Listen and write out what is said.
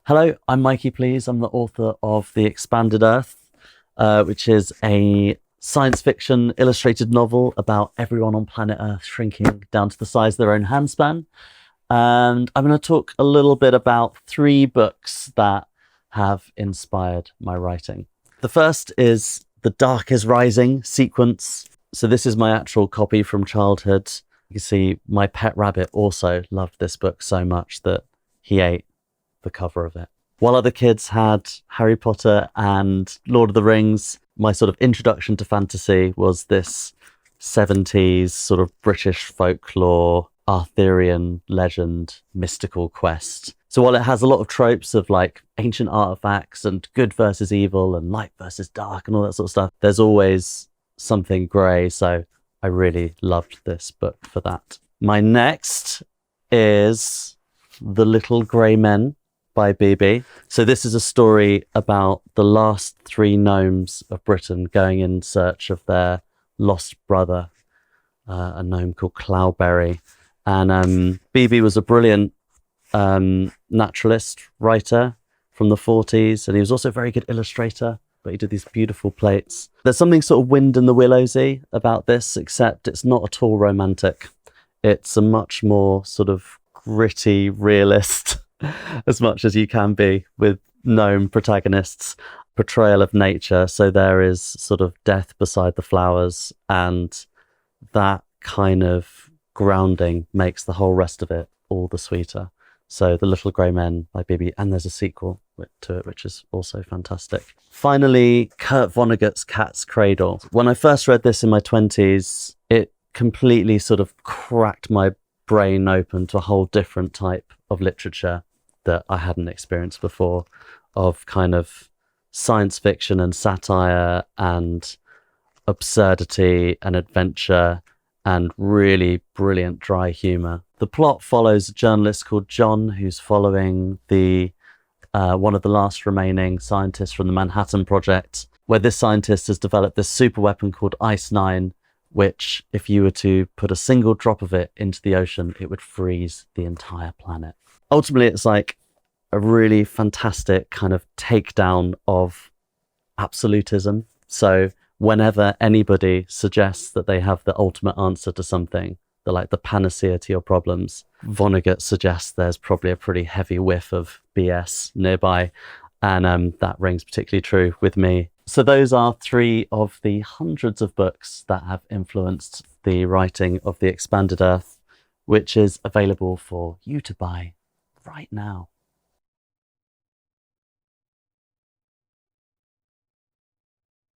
Hello, I'm Mikey Please. I'm the author of The Expanded Earth, which is a science fiction illustrated novel about everyone on planet Earth shrinking down to the size of their own handspan. And I'm going to talk a little bit about 3 books that have inspired my writing. The first is The Dark is Rising sequence. So this is my actual copy from childhood. You can see my pet rabbit also loved this book so much that he ate the cover of it. While other kids had Harry Potter and Lord of the Rings, my sort of introduction to fantasy was this 70s sort of British folklore, Arthurian legend, mystical quest. So while it has a lot of tropes of like ancient artifacts and good versus evil and light versus dark and all that sort of stuff, there's always something grey. So I really loved this book for that. My next is The Little Grey Men by BB. So this is a story about the last 3 gnomes of Britain going in search of their lost brother, a gnome called Cloudberry. And BB was a brilliant naturalist writer from the 40s, and he was also a very good illustrator, but he did these beautiful plates. There's something sort of Wind in the Willowsy about this, except it's not at all romantic. It's a much more sort of gritty realist as much as you can be with gnome protagonists, portrayal of nature. So there is sort of death beside the flowers, and that kind of grounding makes the whole rest of it all the sweeter. So The Little Grey Men by BB, and there's a sequel to it, which is also fantastic. Finally, Kurt Vonnegut's Cat's Cradle. When I first read this in my 20s, it completely sort of cracked my brain open to a whole different type of literature that I hadn't experienced before, of kind of science fiction and satire and absurdity and adventure and really brilliant dry humor. The plot follows a journalist called John who's following the one of the last remaining scientists from the Manhattan Project, where this scientist has developed this super weapon called Ice-9, which, if you were to put a single drop of it into the ocean, it would freeze the entire planet. Ultimately, it's like a really fantastic kind of takedown of absolutism. So whenever anybody suggests that they have the ultimate answer to something, they're like the panacea to your problems, Vonnegut suggests there's probably a pretty heavy whiff of BS nearby. And that rings particularly true with me. So those are 3 of the hundreds of books that have influenced the writing of The Expanded Earth, which is available for you to buy right now.